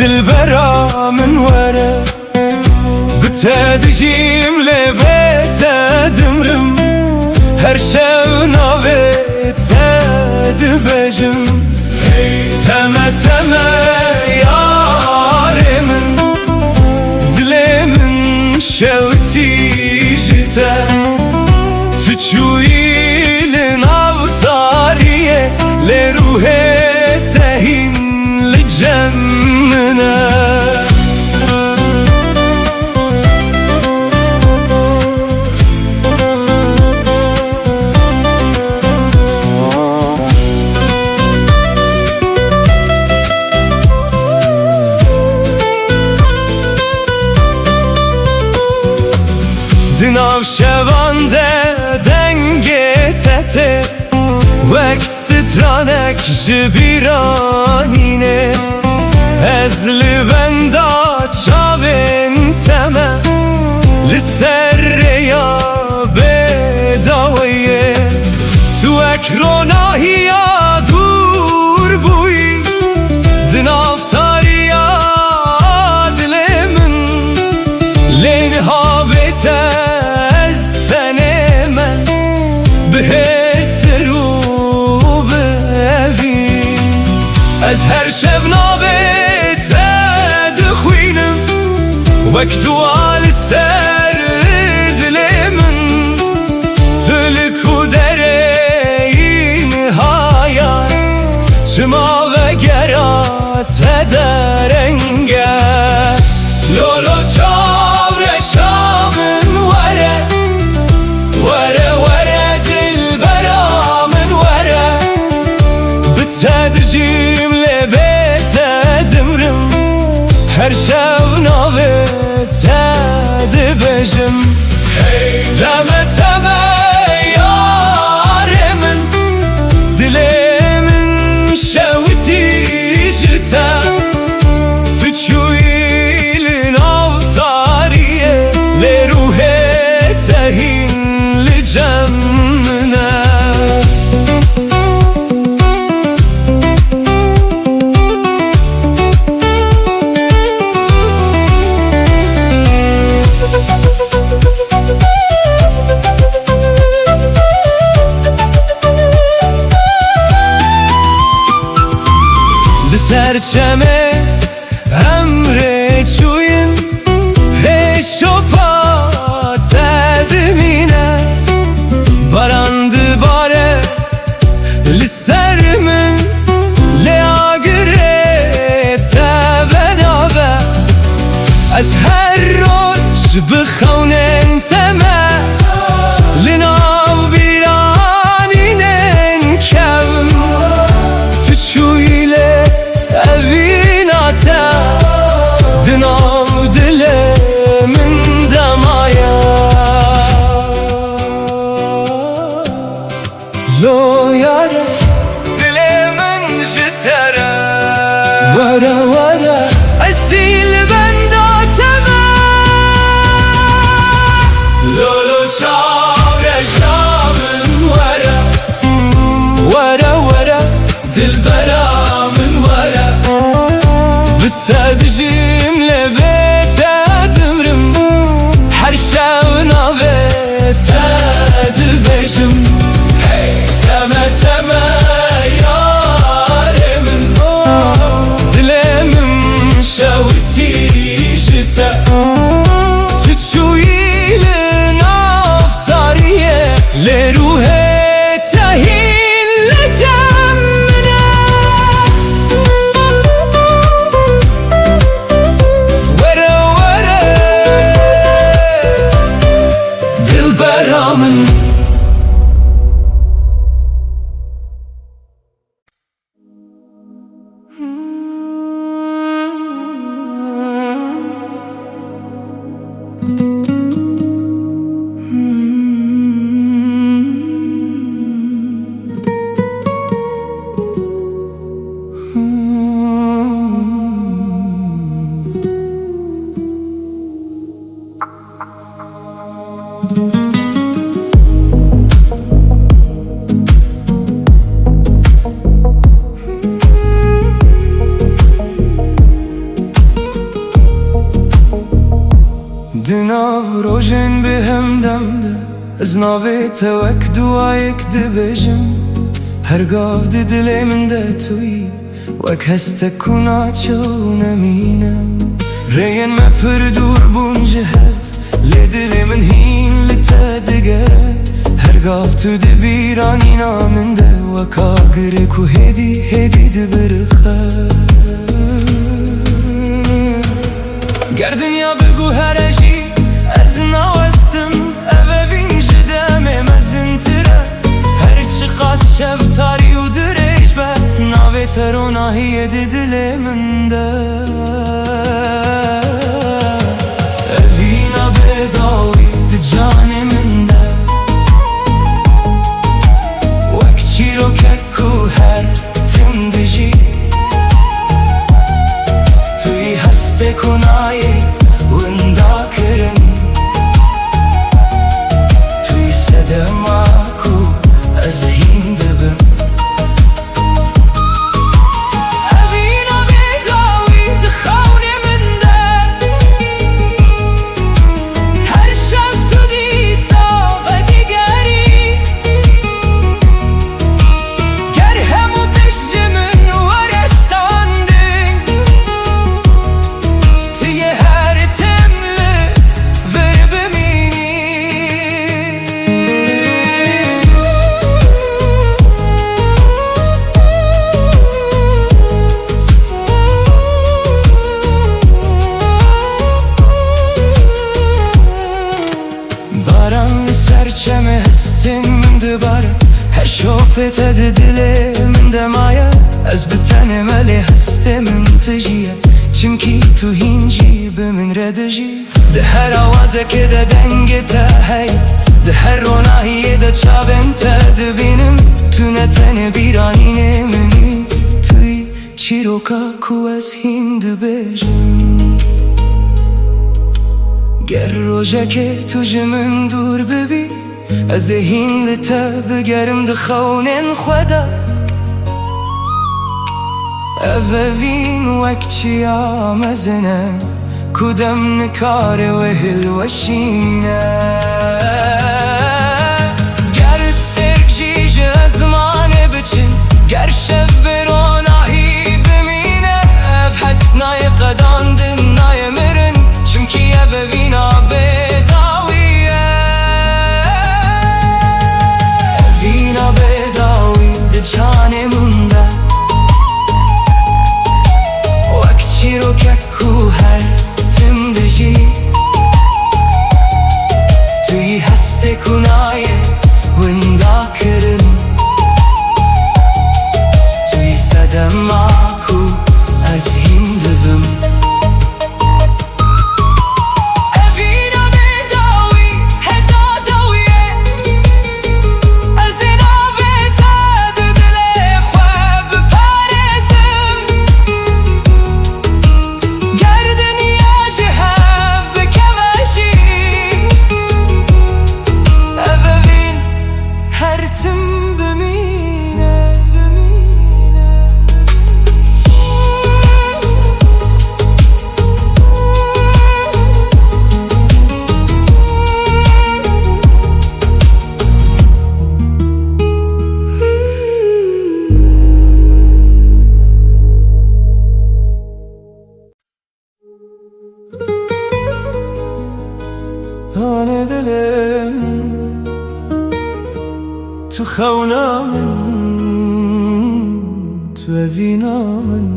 دلبرا من وره بتدجيم لبيت دمرم هر شو ناويت دبجم تمه تمه ياري من دلي من شوتي جتا تشوي لناوتاريه لروحي تهين لجمنا دناو شوانده دنگه تته وکسترانک جبیرانینه از لبندا چاوین تمه لسر یا بداویه تو اکروناهی یا دور بوی دنافتاری یا دل من لین ها بیته از هر شب نابت دخوینم وقتو آل سر دل من تلکو درین هایا چما و گرات درنگه لولو چاور شامن وره وره وره دل برا من وره بتدجیم هر شو ناوت دبجم تمه تمه یار من دلی من شوتی جتا تچوی لناوتاریه لروح تهین لجمنا سرچمه امره چوین هشو پا تدمینه باراند باره لسر من لیاگره تبناوه از هر روش بخونن تمه لناو بیرانینن کم تو چویله اویناتا دناو دل من دمایا لو یاره دل من جتره وره وره اصیل بنداتمه لولو چاوره شامن وره وره وره دل برا بتدجيم لبيت دمرم هر شو ناوت دبجم تمه تمه یار من دلی من شوتی جتا تچوی لنافتاریه لروح تهین لجمنا nav rojên bi hem demde Ez navê te wek duayek dibêjim Her gav di dilê min de tuyî Wek hestek ku naçew nemînim Rêyên me pir dûr bûn ji hev Lê dilê min hîn li te digere Her gav tu di bîranîna min de Weka girê ku hêdî hêdî dibirixe Ger dinya bigu here jî Ez nawestim Evevîn ji demê mezin tire Her çi qas şeftarî û dirêj be Navê te ronahiyê di dilê min de Evîna bêdawî di canê min de Wek çîrokek ku her tim dijî Tu yî hestê ku nayê winda kirin Tu yî sedema ku ez hîn dibim Evîna bêdawî di xewnê min de Her şev tu dîsa vedî gerî Ger hemû tiştî min were standî Tu yê her tim li vir bimînî Baran li ser çemê hestên min dibare Her şopê te di dilê min de maye Ez bi tenê me lê hestê min tijiye Çimkî tu hîn jî bi min re dijî Di her awazekê de dengê te hey Di her ronahiyê de çavên te dibînim Tu ne tenê bîranînê minî Tu yî çîroka ku ez hîn dibêjim Ger rojekê tu ji min dûr bibî Ez ê hîn li te bigerim di xewnên xwe de Evevîn wek çiya mezin e Ku dem nikare ve hilweşîne Ger sterk jî ji ezmanê biçin Ger şev bi ronahî bimîne Ev hes nayê qedandin nayê mirin Çimkî evevîna bêdawî ye Evîna bêdawî di canê min de Wek çîrokek ku her tim dijî Tu yî hestê ku nayê winda kirin Tu yî sedema ku ez hîn dibim Evîna bêdawî heda dawî ye Ez ê navê te di dilê xwe biparêzim Ger dinya ji hev bikeve jî Evevîn her tim bimîne Hane dilim Tu xewna min Tu evîna min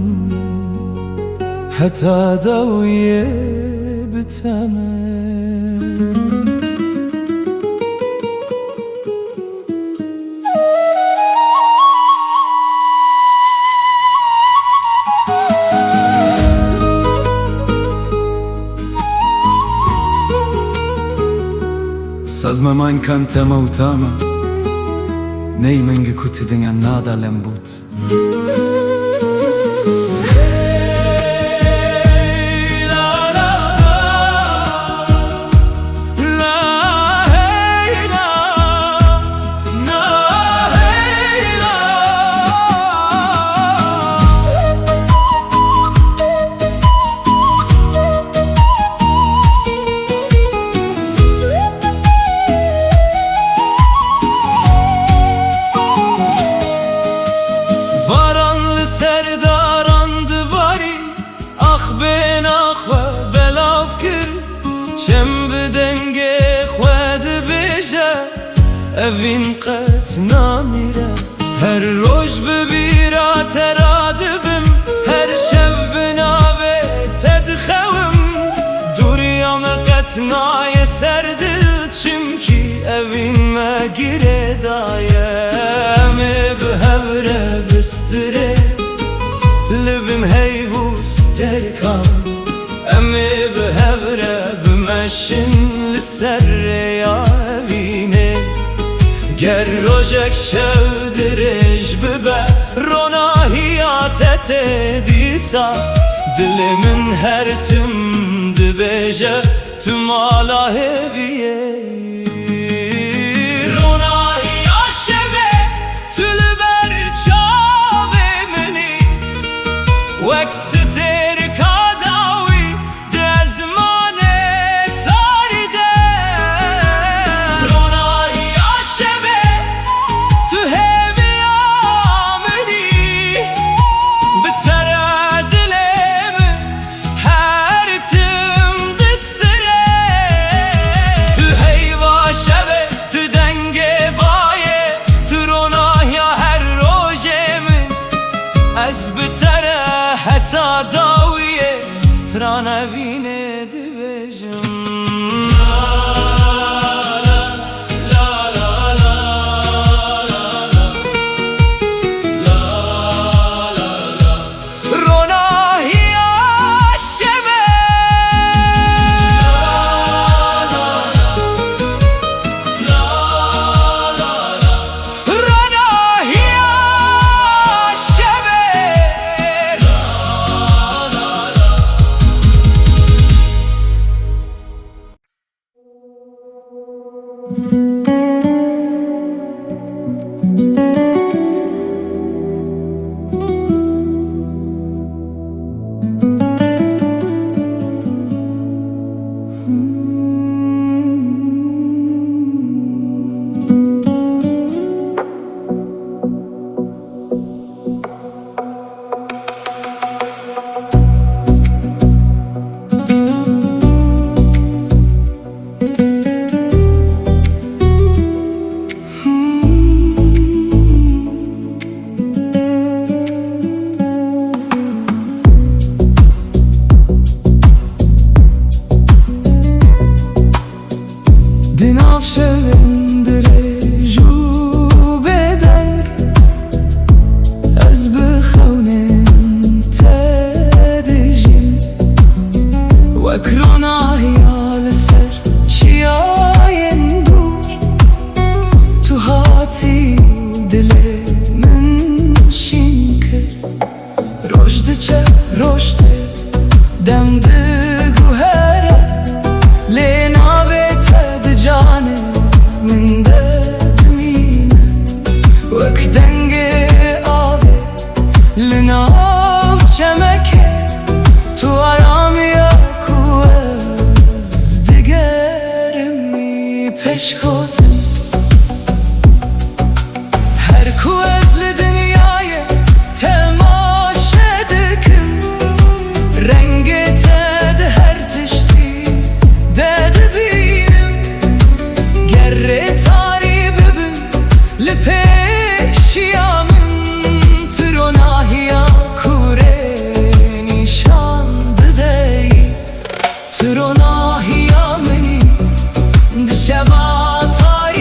Heta dawiyê biteme Saz me majnë kanë tema u tama Nej me nge ku ti dinja nada lembut بیناخ و بلاف کر چم بدنگ خواد بیجه اوین قط نامیره هر روز ببیرا ترادبم هر شب بنابه تدخوم دوریام قط نای سردل چمکی اوین ما گیره دایه امی بهوره بستره لبم هیوس ترکان امی بهوره بمشن لسر یا اوینه گر روژک شو درج ببه روناهیاتت دیسا دل من هر تم دبیجه تم آلا هویه روناهیا شبه تل بر چاوه منی وکس ترکا داوی ده زمان تاریده روناهیا شبه تو هوی آمدی بتره دلم هر تم دستره تو هیوا شبه تو دنگ بایه تو روناهیا هر روژه من از بتره حتی داویه سترانه وینه دبیجم Tronahia meni dışeva tarih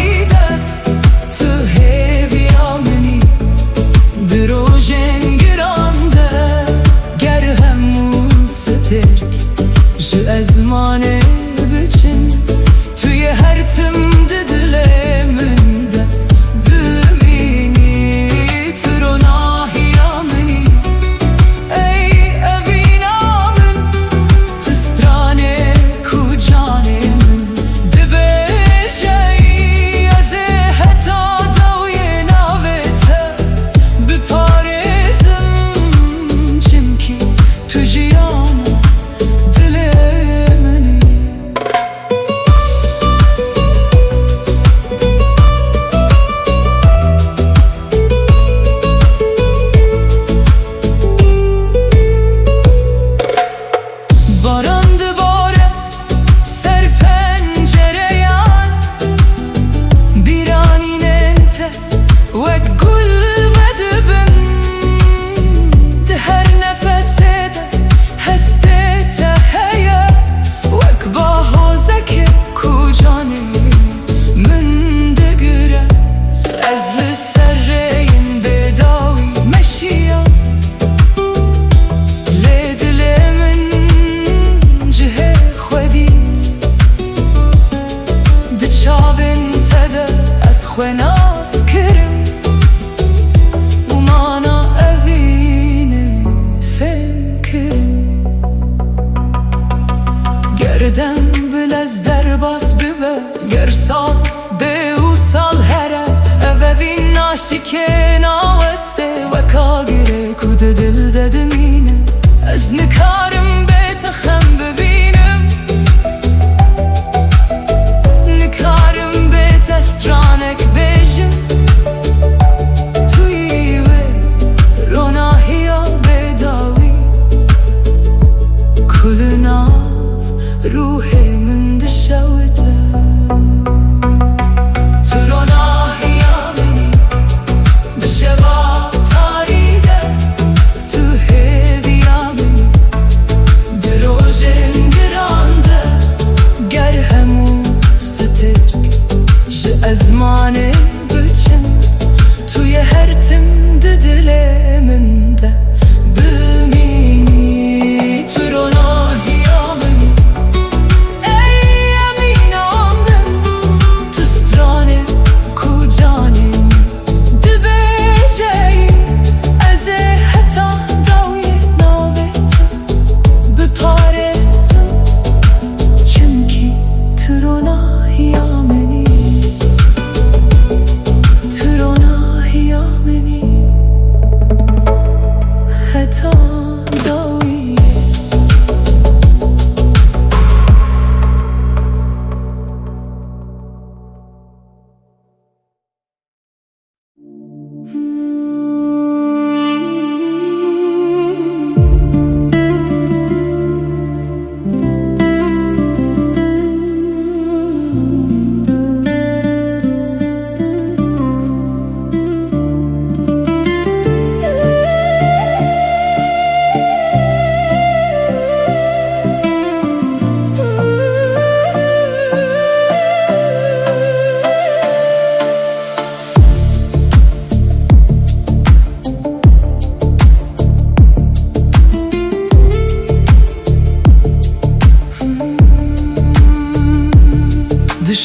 که ناوسته و کاگیره کود دل ددمینه از نکارم به تخم ببینم نکارم به تسترانک بیشم توی و روناهی ها بداوی کل ناف روح من دشوته زمانه بچن توی هر تم دل من ده بمینی تو روناهی منی ای امینام من تو سترانه کجانی دبجایی از حتا داوی ناویت بپارزم چمکی تو روناهی منی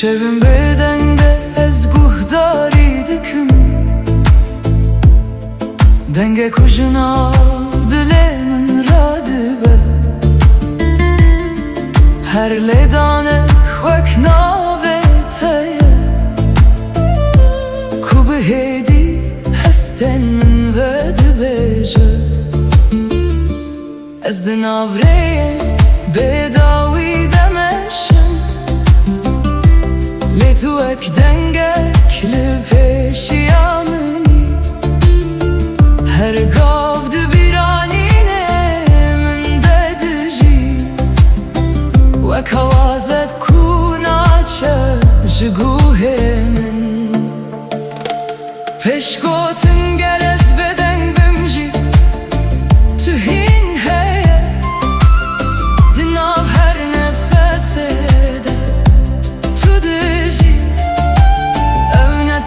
شبم بدنده از گوهداری دکم دنگه کجنا دل من را دبه هر لیدانه خوک ناوه تایه کو به هیدی هستن من و دبیجه از دناوره بداوی دمشم تو اک دنگک لپیشی منی هر گاو دبیرانینه من ددجی و کوازت کوناچه جگوه من پشکوتن گرز بدنگ بمجی تو هین هیه دناب هر نفسه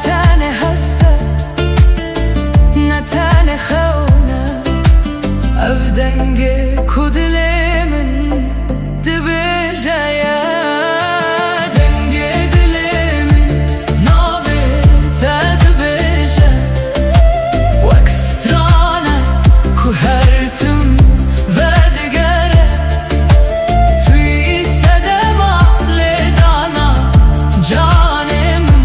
تانه هسته نه تانه خونه اف دنگه کدل من دبجایه دنگه دل من ناوه تا دبجه وکسترانه که هرتم و دگره توی صدما لیدانا جانه من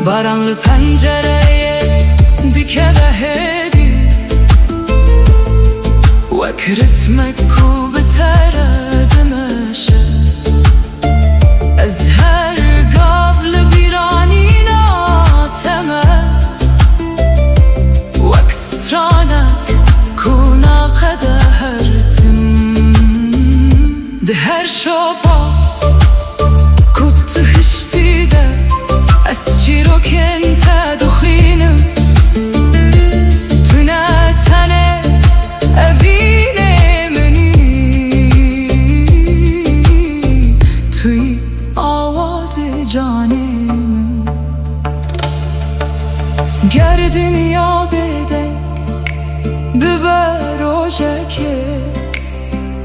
baranlı pencereye dikene hedi وكرتمك وبترى دمشة أزهر قبل بيرانينا تمه وكسترانك كونا قد هرتم دهر شوبا كنت هشتيده از چی رو که انت دخینم تو نه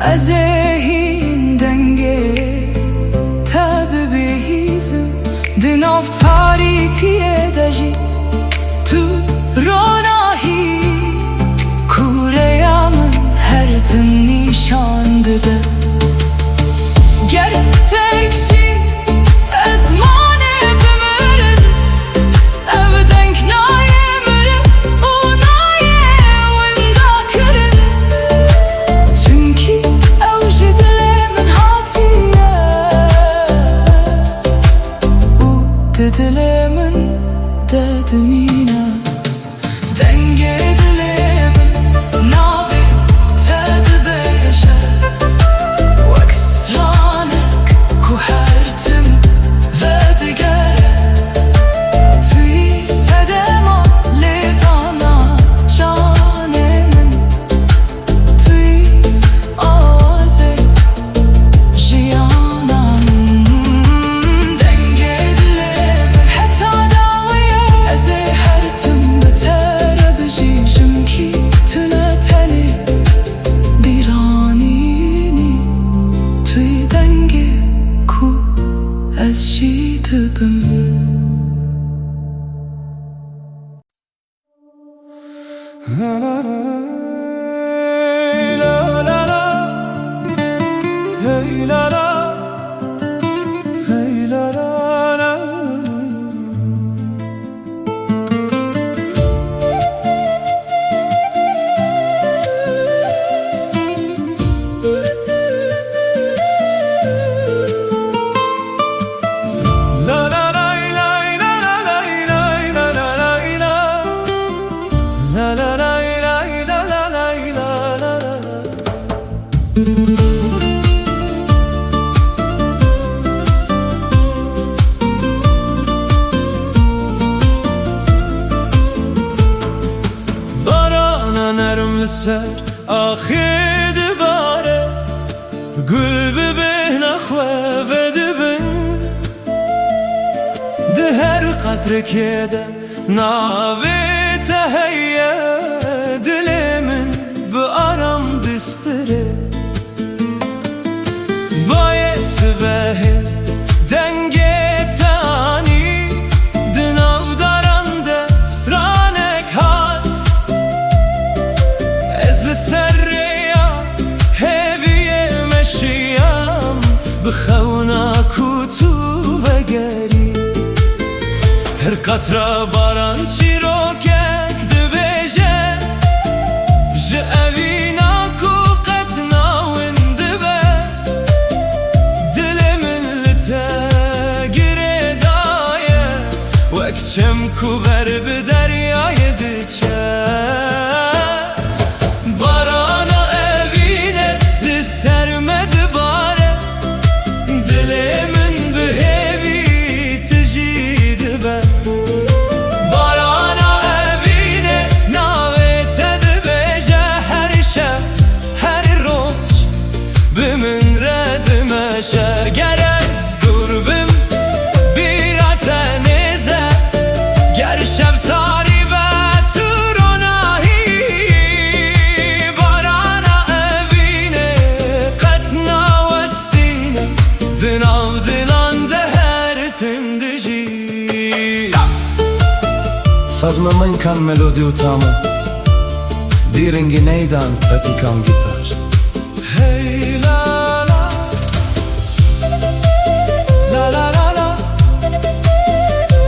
ازهین دنگه تب بهیزم دناف تاریکیه دجی تو روناهی کوره‌یامın her tüm nişandıdı Gerçek şey ezmane bümürün evden knaye mürün unaye venda kırın çünkü evci dilemin hatiye u dilemin dedimine denge dilemin navi tedbeşe wakstranek kuhertim ve digere tüy sedema ledana canemin tüy aze jiyanamın denge dilemin heta davaya eze hertim beter biji çünkü tüne teni biranini tüy denge ku ez şidibim La la la, hey la la, hey la la la. La la la la la la la la la la la la. La la la la la la la la la la. Barana nerm ser akhid bare gül bebeh nakhwa vedibin de her qatre kede nave teheyye dilemin bu aram distire baye sbehe denge tani dinav darande stranek hat ezli serreya heviye meşiyam bkhawna kutu vegeri her qatra baran çirokek dibêje ji evîna ku qet nawin dibe dilê min li te girêdaye wek çem ku ber bi deryayê diçe barana evîne li ser me dibare dilê min bi hêvî tijî dibe barana evîne navê te dibêje her şev her roj bi min re dimeşe ger ez dûr bim bîra te nêze ger şevtarî be tu ronahî barana evîne qet nawestîne di nav dilan de her tim dijî Sazma من کن ملودی و تاما دیرنگی نیدان بتیکان گیتار Hey la la La la la la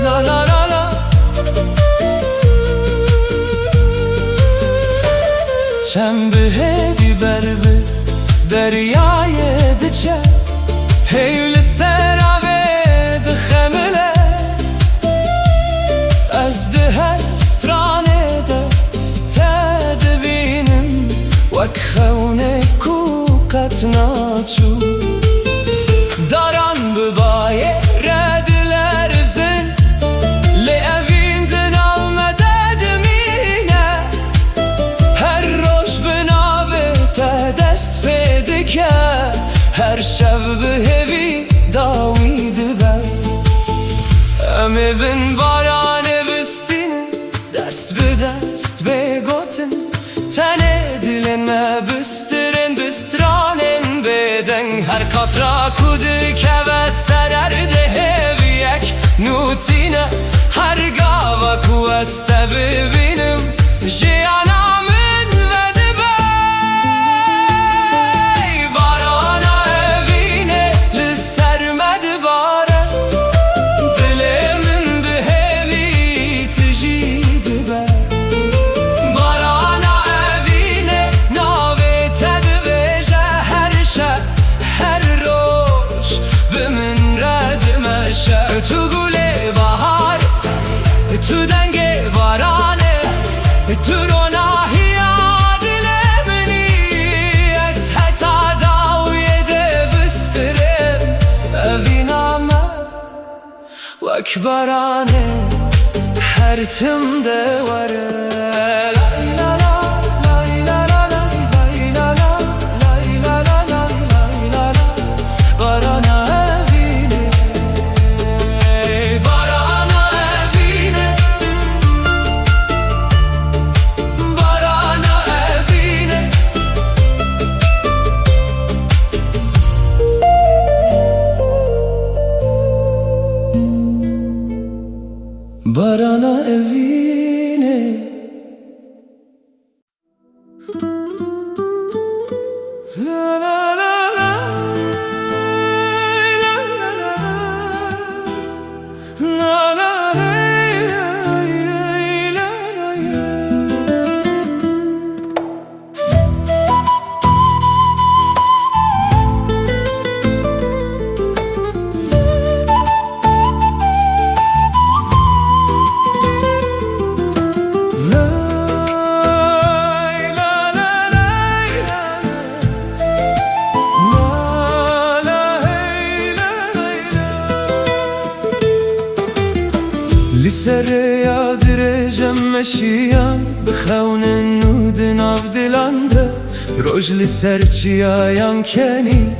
La la la la Çem bihedi berbi deryayê diçe Hey li serave dixemile Ez di her stranê de te dibînim wek xewnek ku qet naçû daran bi bayê re dilerizin lê evîn di nav me de dimîne her roj bi navê te dest pê dike her şev bi hêvî dawî dibe em ê bin baranê bistînin dest bi dest bê gotin tenê dilên me bistirin bi stranê را کودی که بسترر ده بیک نوتینه هرگاه و کو است ببینم جیانا من وده بی بارانا اوینه لسر مد باره دل من به هلی تجید بی بارانا اوینه ناوی تد بجه هر شب هر روش به من رد مشه تو گله بهار تو دنگ بارانه تو روناهی دل منی از حتا داوی ده بسترم اوینامه وک بارانه هر تم دواره Barana evine la la la la la la la la la لسر یادرجم مشیام بخون نود ناف دلانده روج لسر چیایم کنی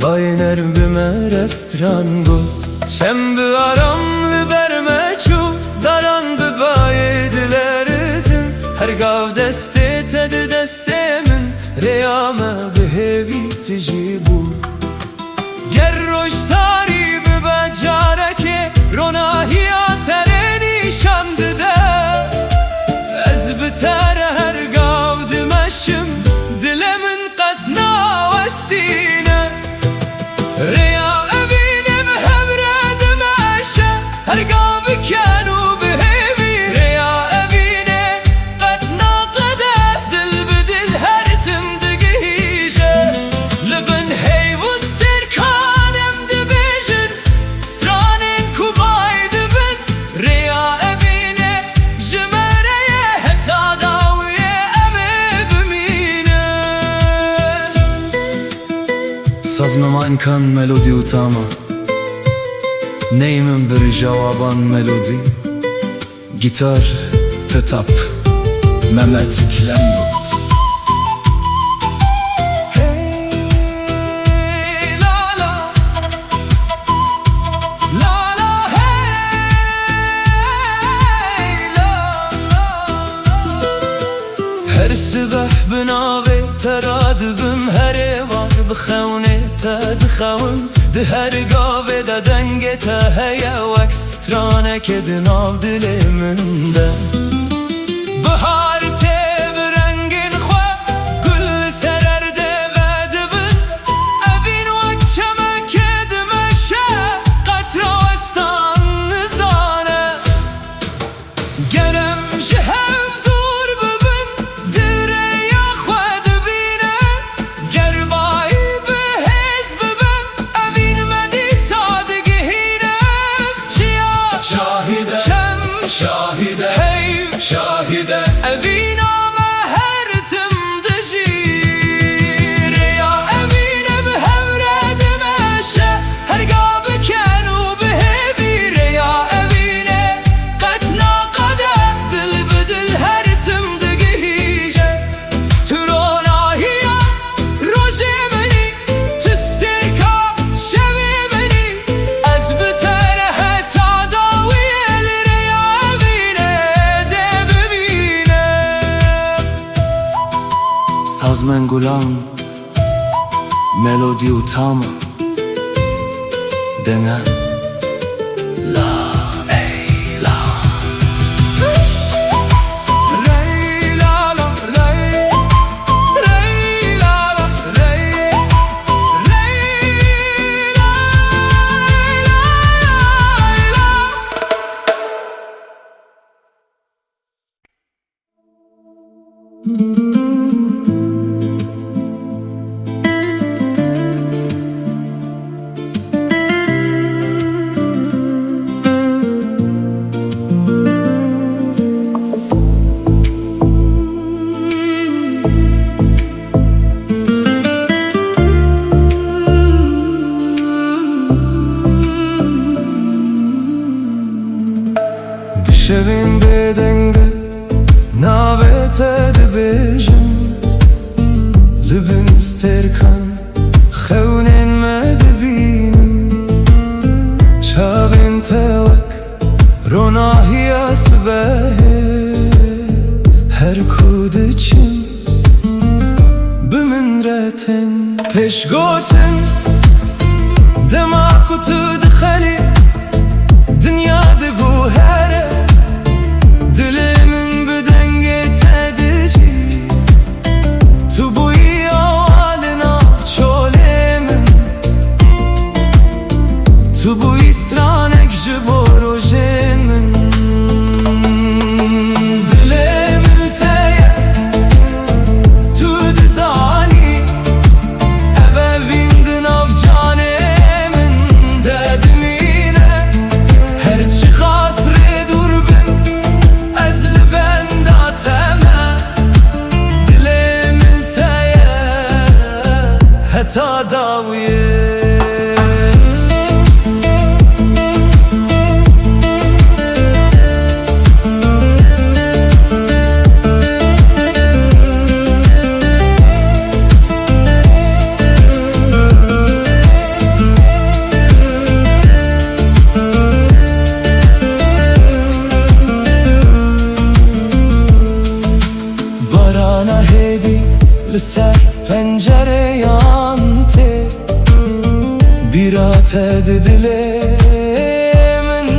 باینر بمه رستران گود چم بیارم لبرمه چو داران ببای دلرزن هر گاو دسته تد دسته من ریامه به هوی تجیبو گر روش تاری ببجاره که روناهی شانده از بتر هر گاو دمشم دل من قد ناوستینه ریا ابینم همرا دمشه هر گاو بکنو بهوی ریا ابینه قد ناقده دل بدل هر تم دگیجه لبن هی وستر کانم دبیجن سترانین کوبای دبن ریا Sazmama imkan melodi utama Neyimin bir jawaban melodi Gitar, tetap, Mehmet Klemnut Hey la la La la hey la la Her sabah binavi teradibim her var بخونه تا دخوم ده هر گاوه دا دنگ تا هیا وکسترانه که دناو دل من ده بهار ته برنگین خواه گل سرر ده وده بن اوین وکچمه که دمشه قطر آستان نزانه گرم شهف دور ببن دره یا خواه دبینه گربای شاهده هی شاهده اوینامه هر تم دجیر یا اوینه به هورد مشه هرگاه بکنو به هویر یا اوینه قد ناقده دل بدل هر تم دگیجه تو روناهی روژه منی تسترکا شوی منی از بتر حتا داوی Sazmen gulam, melodi utama dene. La ey la rey la la rey rey la la rey rey la شویم بدنگه ناوت دبیجم لبن استرکن خونین مدبینم چاوین توک روناهی اسبه هر کودچم بمن رتن پیش گوتن دماغ تو دخلی دنیا دگو هره dilimin bedenge tedici tu bu iyi avalina çolemin tu bu istranek jiborojemin dilimin teye tu dizani eve vindin av canemin dedim yine her çıkasre durbin تداویه barana hedi لسر pencere yandı birat dilimin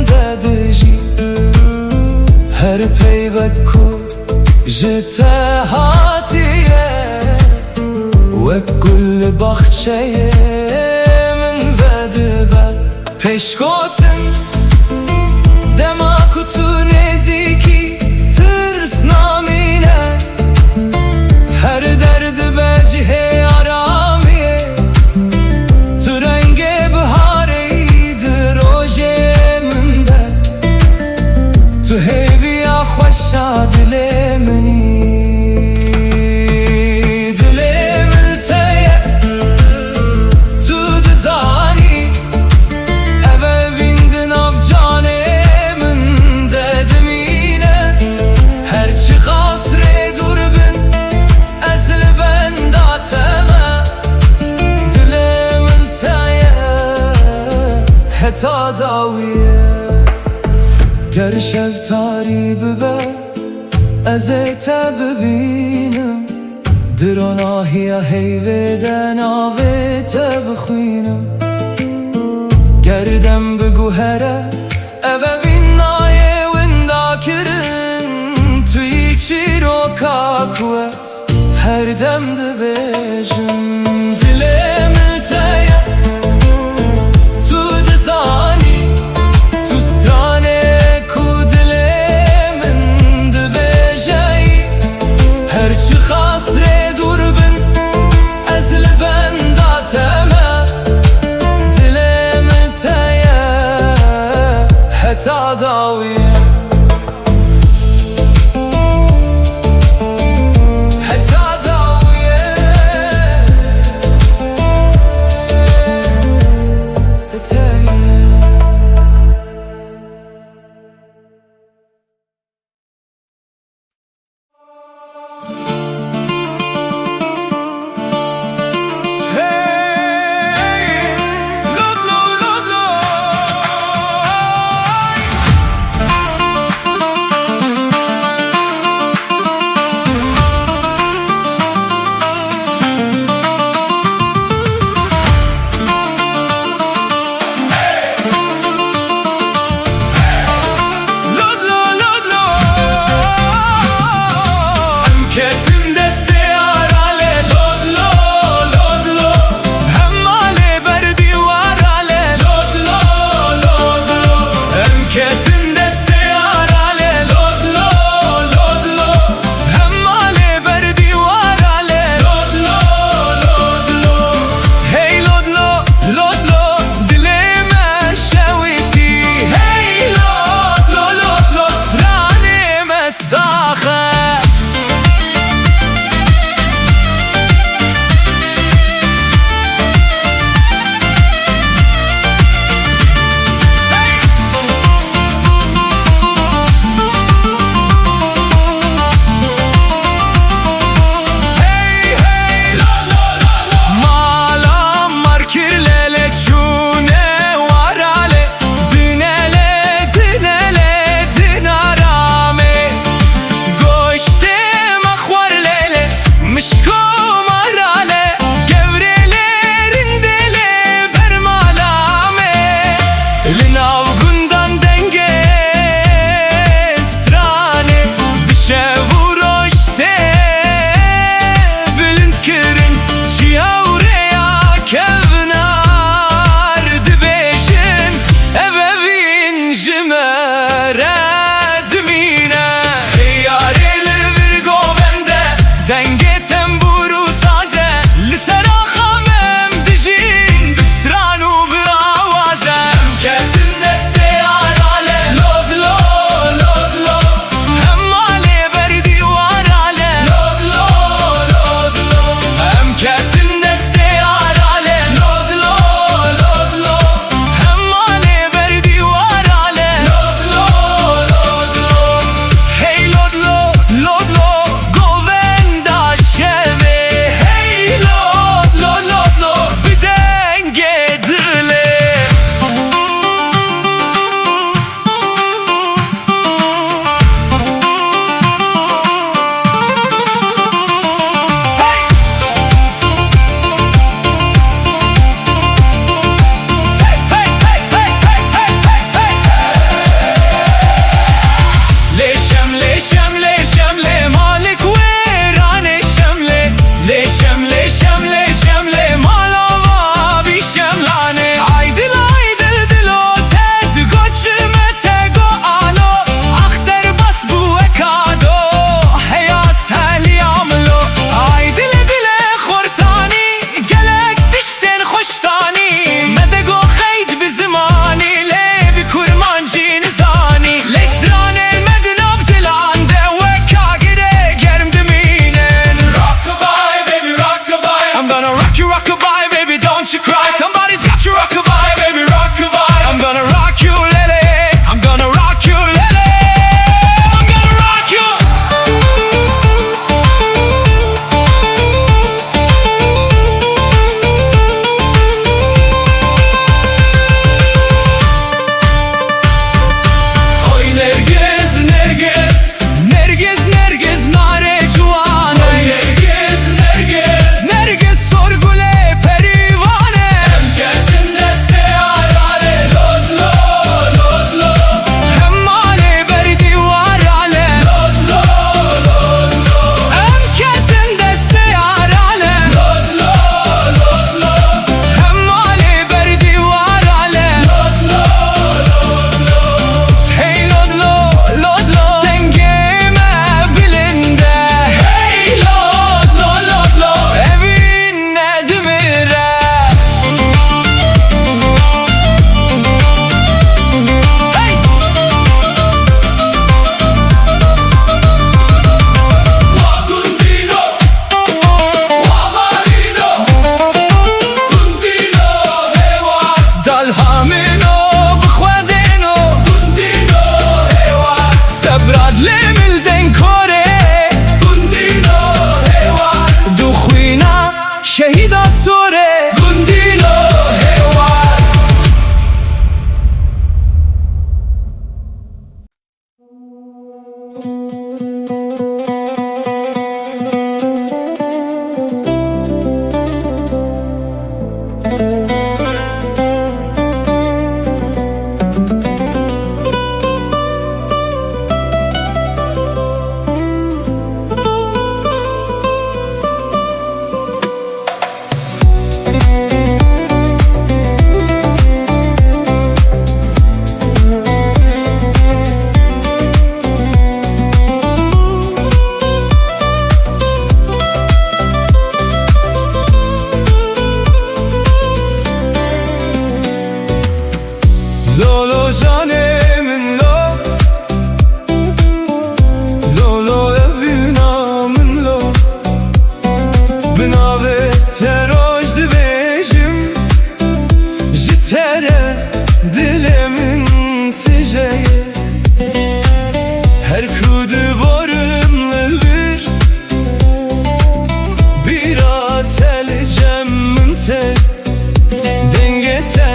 dedici her peybek ku jete hatiye ve kul bahçeye min vedibel peşkotin dema kutu neziki tırs namine her derdi becihe aramiye tu renge bihareydir rojeminde tu heviya xoşa dilemini dilimin teye tu dizani eve vindin av canemin dedim yine her çıkasre durbin تداویه گر شفتاری ببه ازت ببینم دراناهی هیویدن آویت بخوینم گردم بگو هره اوه بینایه وندا کرن توی چی رو کاکوست هر دم دبیجم دلم تیه تداویه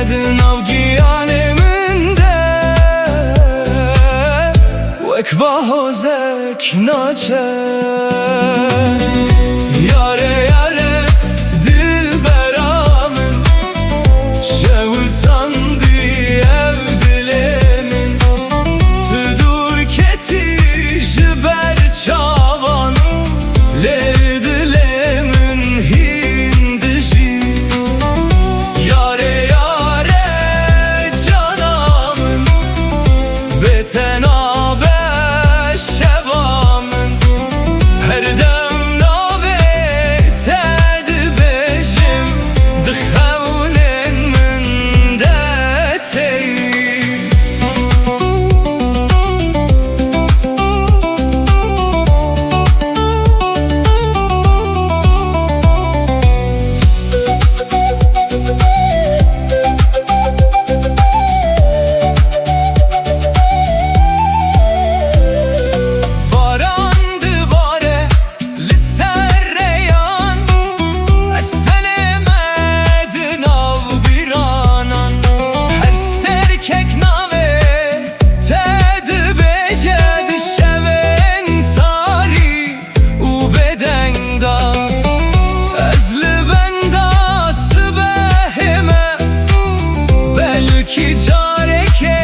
دناو گیانه من ده وک با حوزک ناچه یاره یاره دل برامن شوتاندی ev dilimin Tu dur keti jiber çavan le dilimin hindiji yare yare canamın betenabe şevamın her dem nave ted bejim dıxevnen min detey Barandı bare li serreyan estelemedin av biranan her sterkek nave ted beced şeven tari u bedenda ezli benda sbehime belki careke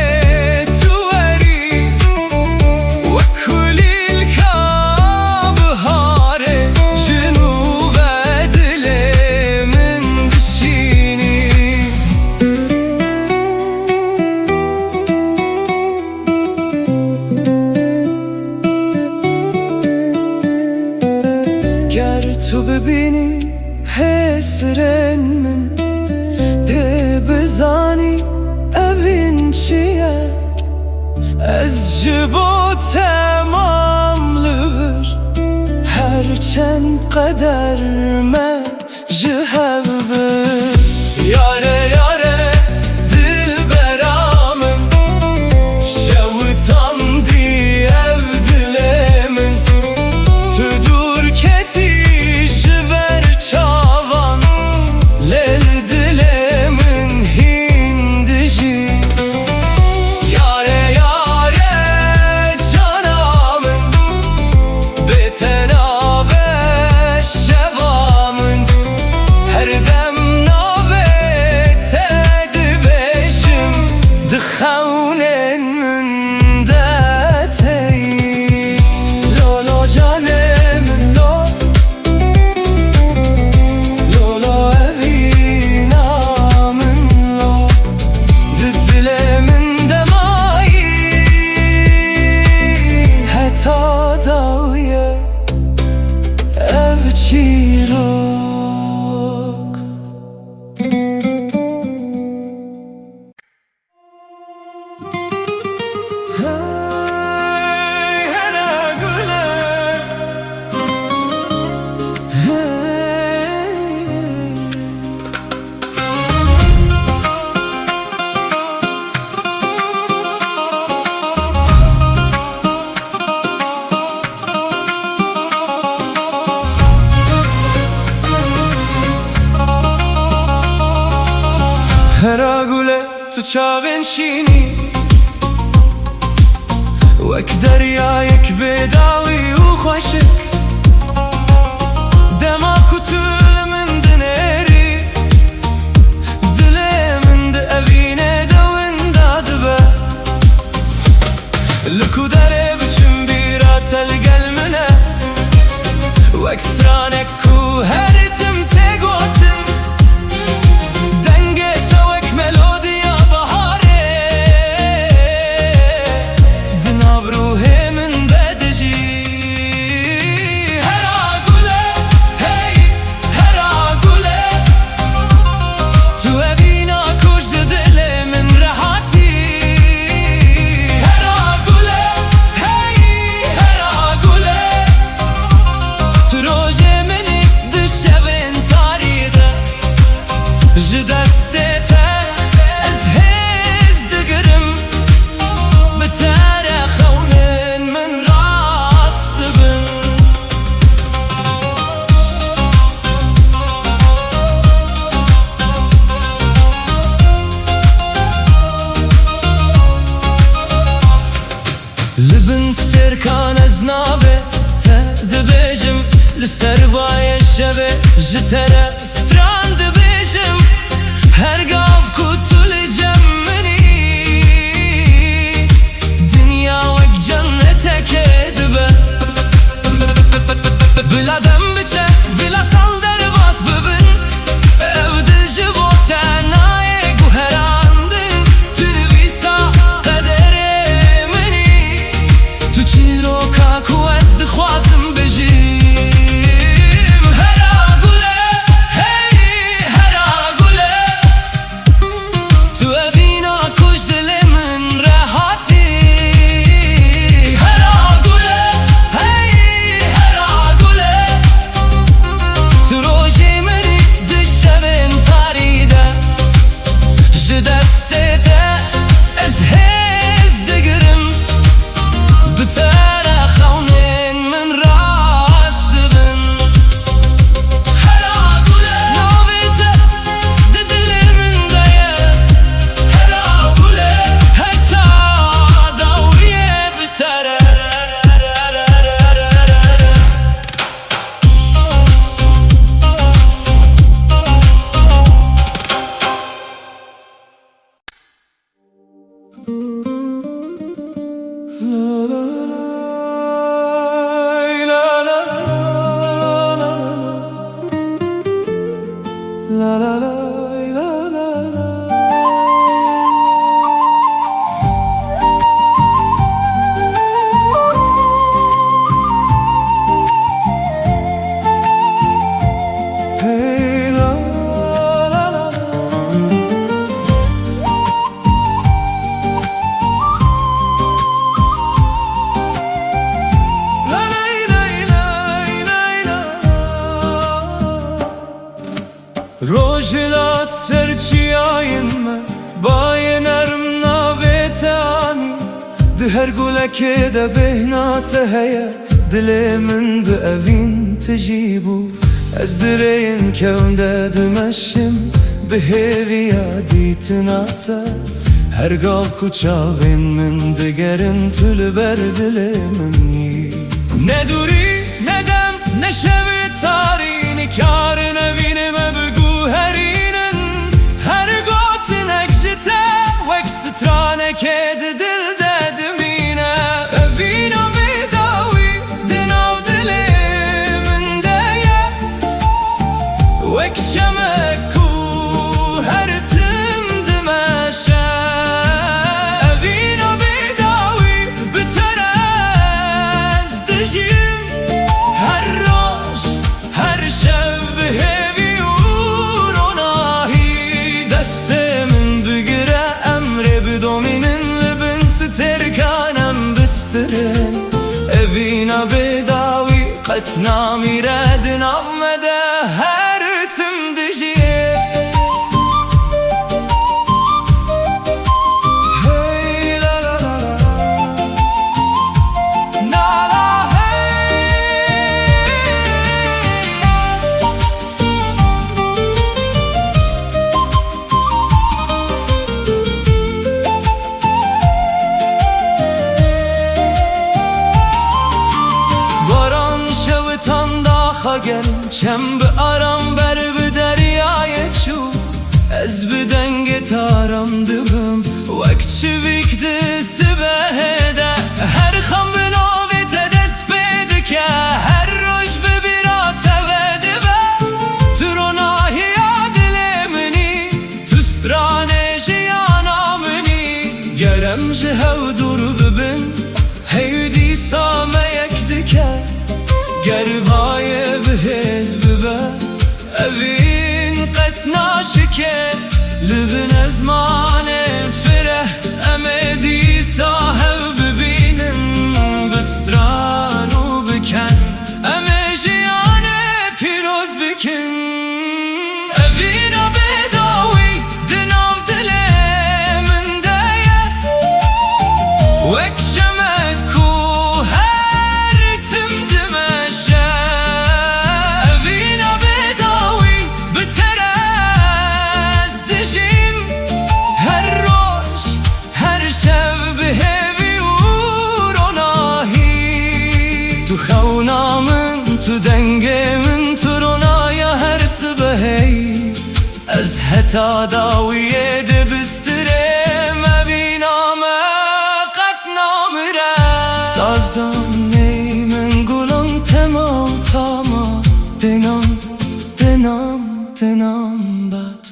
tuveri وكل الكعب هاره جنوب دل من بشینی گر تو ببینی حسرن من ده بزانی evin چیه از جبو tamamlıdır Herçend kader me jihevbir Yare yare dil beramın Şevtandi ev dilemin Tüdur keti jiber çavan Lel dilemin hindiji Yare yare canamın betenabe şevamın her dem nave ted bejim dıxevnen min detey Lolo canemin lo Lolo evinamın lo Dilemin demayi heta dawiye ev çirok Hey hele güle Hey هر گله تو چاوین شینی وک دریایک بداوی و خوشک دما کتول من دنری دل من د اوینه دوین دادبه لکو داره بچم بیرا تلگل منه وک سرانک کو هرتم تگوتم دنگه توک ملودیا بهاره دناو روح من بدجی هر گله هی هر ترکان از ناوه دبیجم لسر بای شبه جتره ستران دبیجم هرگاف کتول جمنی دنیا وک جنته که دبه بلا دم بچه بلا سال در باز ببین او دل جبو تنای گوهراندن تنویسا قدر منی تو چی رو کاکو از دخوازم بجیم هرا گله هی هرا گله تو اوینا کش دل من راحتی هرا گله هی هرا گله تو روژی منی دشبن تاریده جدسته ده از هز دگرم بتره خونین من راست بن هرا گله نویته ددل من دایه هرا گله حتی داویه بتره روجلات سرچیاین من بای نرم ناویتانی ده هر گلک ده بهنات هیا دل من به اوین تجیبو از درین کون ده دمشم به هیویا دیتناتا هرگاه کچاوین من دگرن تل بر دل منی ندوری ندم نشوی تاری نکار نبینم بگو هرینن هر گوت نکشته وک سترانه که دل ددمینه اوینا بیداوی دناو دل من دایه وک چمکو هر تم دمشه اوینا بیداوی بتر از دجیم هر روش هر شب هیوی وروناهی دست من بگره امر بدومینن لبن سترکانم بسترن اوینا بیداوی قطنا میردن آمده هر تم دجیه چم به آرام بر به دریای چو از به دنگ تارم دبم وک چویک دست بهده هر خم به نوی تدست بیده که هر روش ببیرات وده به تو رو ناهی دل منی تو سترانه جیانا منی گرم جهو دور ببین هیدی سامه یک دکه گربای بهز ببه اوین قطنا شکه لبن ازمان فره امدی صاحب ببینم بستران و بکن امه جیان پیروز بکن اوینا بداوی دناو دل من دایه وک شمکو هر تم دمشه اوینا بداوی بتر از دجیم حتا داویه دبستره مبینا قد نامره سازدان نی من گلم تما و تاما دنام دنام دنام بد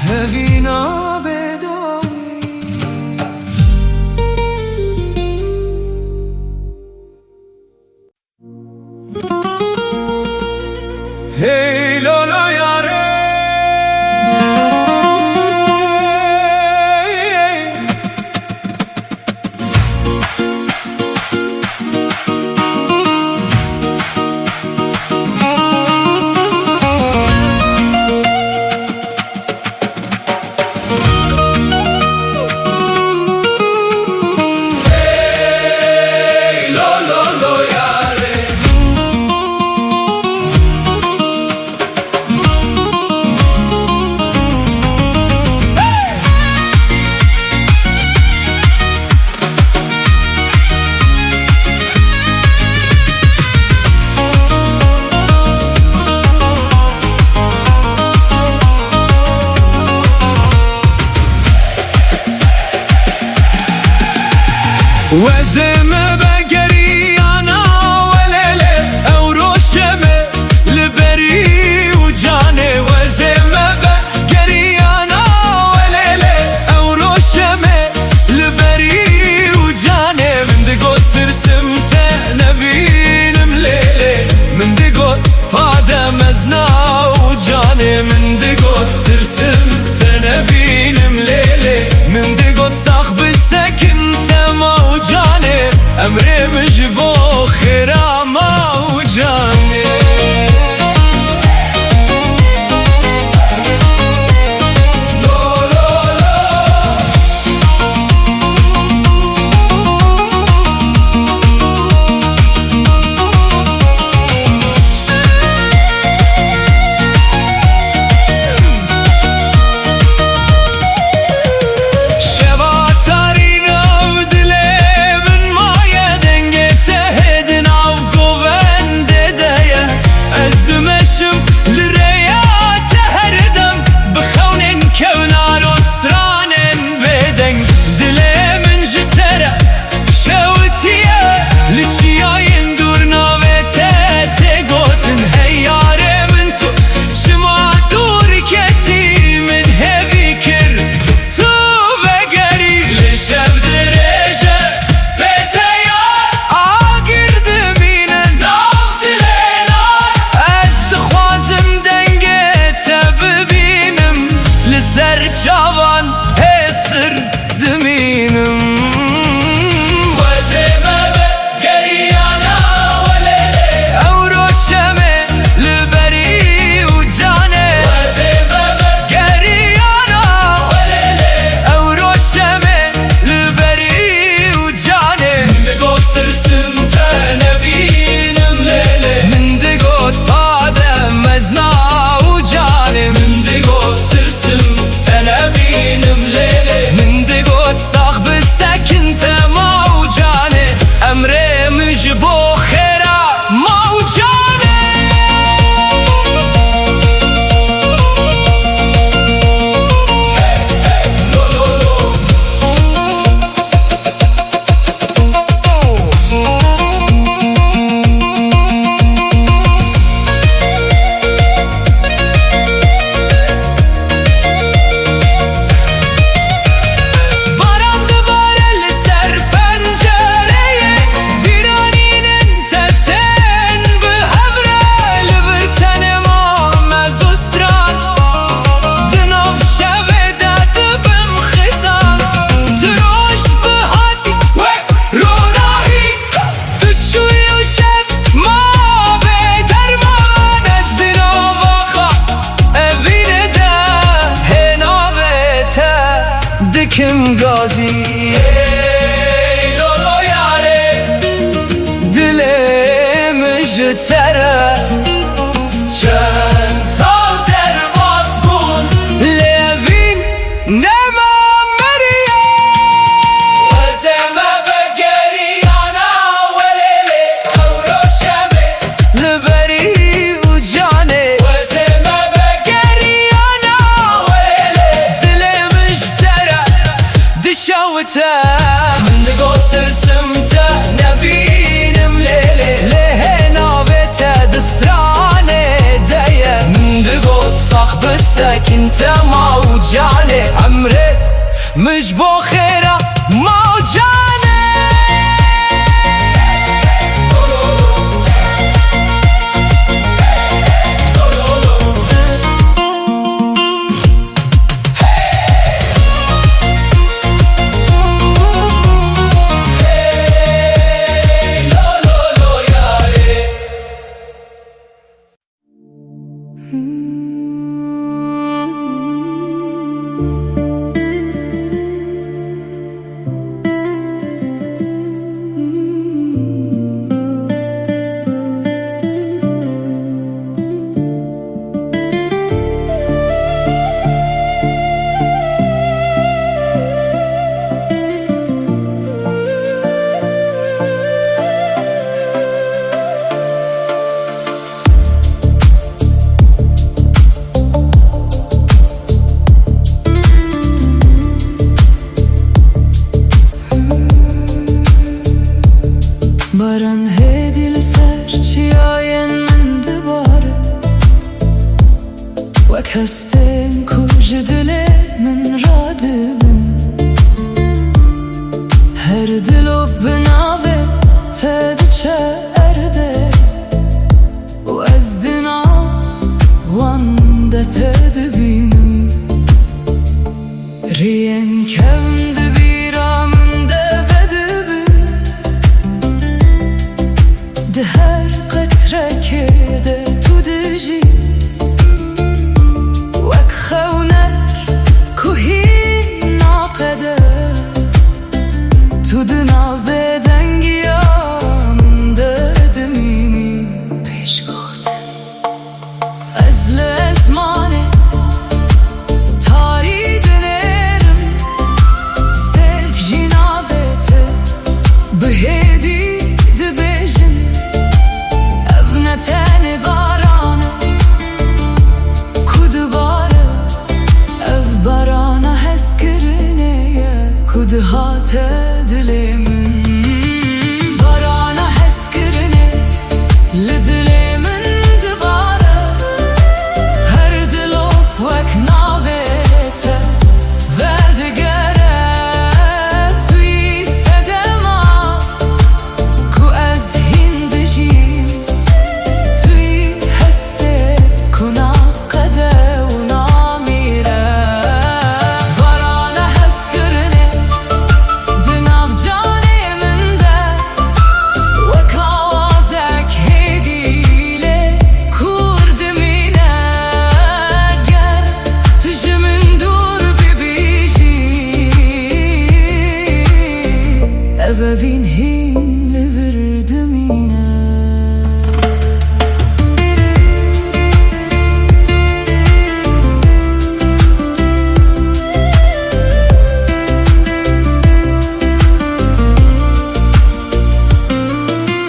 هوینا بداوی هی لالا یاره وزم بقري انا وليلة او روشمة لبري وجاني وزم بقري انا وليلة او روشمة لبري وجاني من دقوت ترسمت نبين مليلة من دقوت هذا مزنا وجاني من دقوت ترسمت نبين مليلة من دقوت صاحب السكن موجاني سره چند سال در باسمون لیوین نما مریه وزمه بگریانا ولیلی او روشمه لبری و جانه وزمه بگریانا ولیلی دلی مشتره دشاوته من دگو ترسمته نبینم لیلی لیه نابته دسترانه دیه من دگو صاحب ساكنته موجانه عمري مش بو خيره موجانه Baran hedil serçiyayen min dibare Wek hestin kuj dile min radibin Her dilo binave te diçe erde U ez dinav wanda te dibinim Riyen kevn dibira min هر قطره که ده تو دژی وک خونک کوهی ناقده تو دنا بدنگی من دمینی پیش گفتم از لزمانه تاری دنرم سترک جنابته بهدی تن بارانه کود باره اف بارانه حس کرنه کود هات دل من بارانه حس کرنه لدل من دباره هر دلو وک ناویته وردگره توی سدما کو از هندشی Evin hinli verdim yine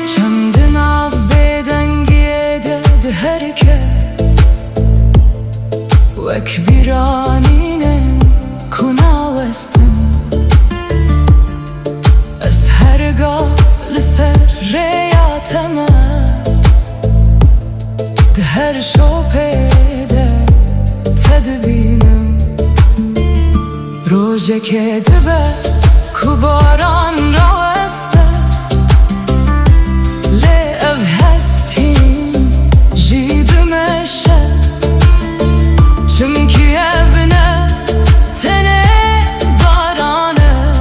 Çemdin av bedengiye dedi herke Vek biranine kunavestin لسریاتم ده هر شوپیده تدبینم روژه که دبه کو باران را استه لی او هستیم جیدمشه چمکی ابنه تنه بارانه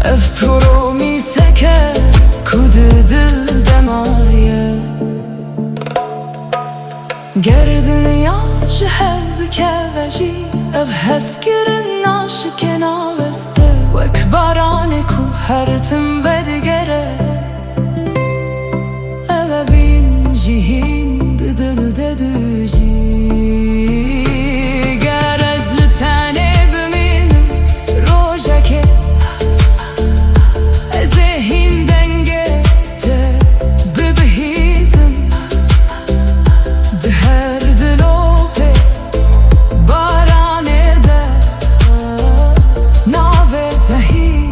اف پرو میسکه کود دل دمایه گر دنیا جهل بکه وجی اف هسکرن ناشک ناوسته وک بارانه کو هرتم بدگره او بین جهین دل ددو جی گر از لتنه بمینم روژه که ذهین دنگه ته ببهیزم ده هر دلو به بارانه ده ناوه تهی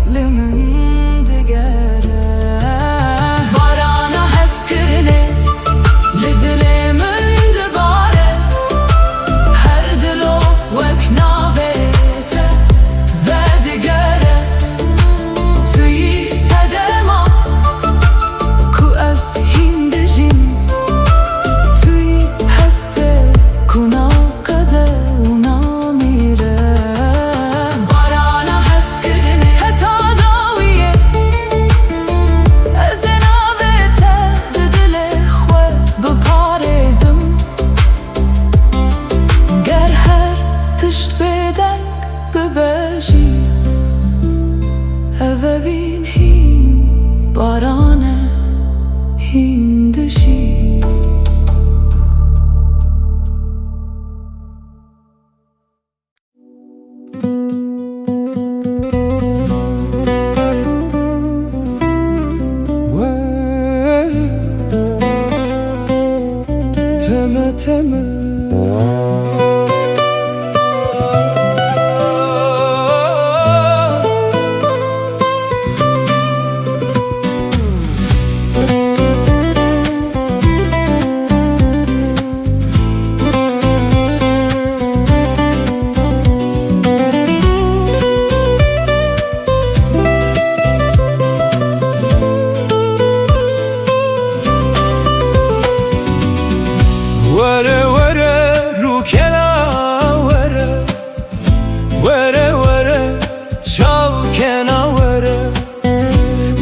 لمن دگره بارانه هست کرنه لدل من دباره هر دلو وک ناوه ته و دگره توی صدما کو از هندجیم توی هسته کنا قده اونا میره بارانه هست کرنه حتا داویه از ناوه ته دل خواه بپارزم گر هر تشت بدنگ ببجی اوه بین هین بارانه هندشی تمه تمه وره وره رو کلا وره وره وره çav kena وره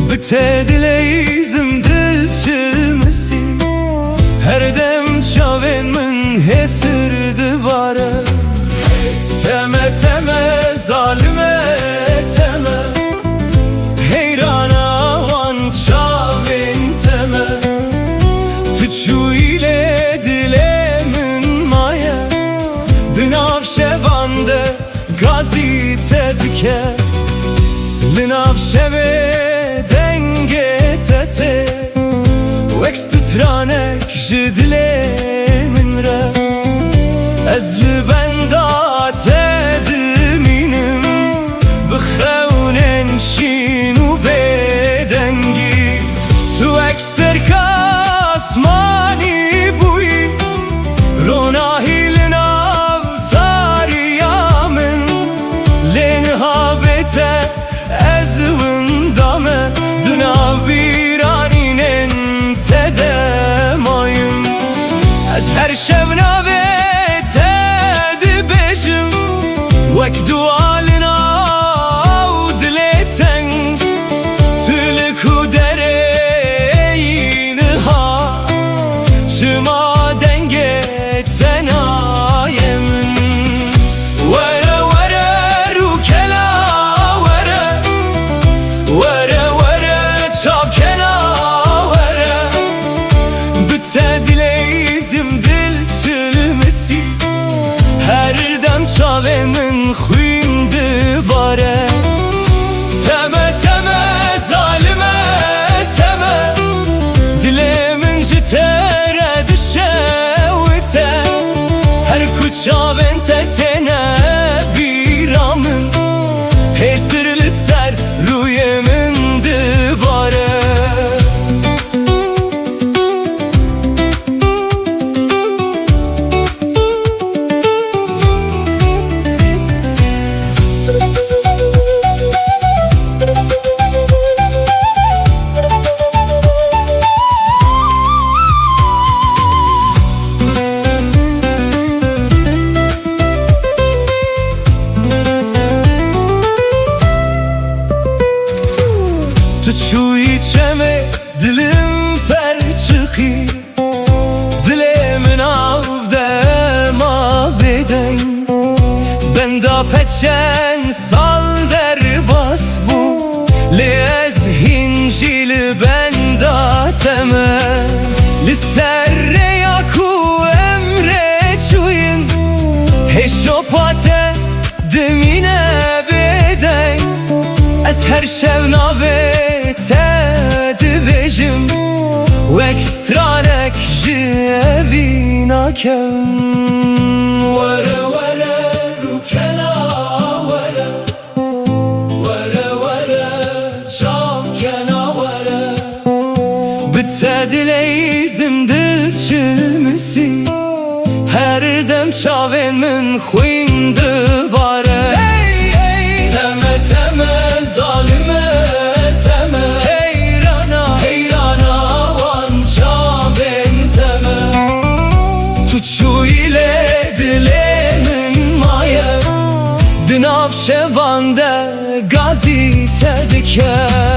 bite dileyizim dil çilmesi her dem çavên min hesirdi bare teme teme zalime teme heyrana van çavên teme tuçu ile شونده گازی تدکه لناف شوه دنگه تته وکست ترانک جدله من را از لبندا تدمینم بخونن شینو بدنگی تو اکستر کاسمانی بوی روناهی از وندامه دنا بیرانینن تدمایم از هر شب نوه تد بشم وک دوالنا و دلتن تلکو درینها شما دنگه تنایم وره وره رو کلا وره وره çav kena vere bite dileyizim dil çilmesi her dem çavên xwîndi bare teme teme zalime teme dilê min ji tere dişewite her ku çavên te têne bîra min hêsir li ser rûyê min dibare Tu çuyi çeme dilim per çıkı Dilimin avde ma beden Benda peçen sal der bas bu Li ez hincili benda teme هر شب نابته دبیجم و اکسترانک جوینا کم وره وره رو کنا وره وره وره چاو کنا وره بته دلیزم دل چلمسی هر دم چاوین من خوین دباره تمه تمه ظالمه تمه حیرانا حیرانا وان چاوین تمه تو چویله دلی من مایه دناف شوانده گازی تدکه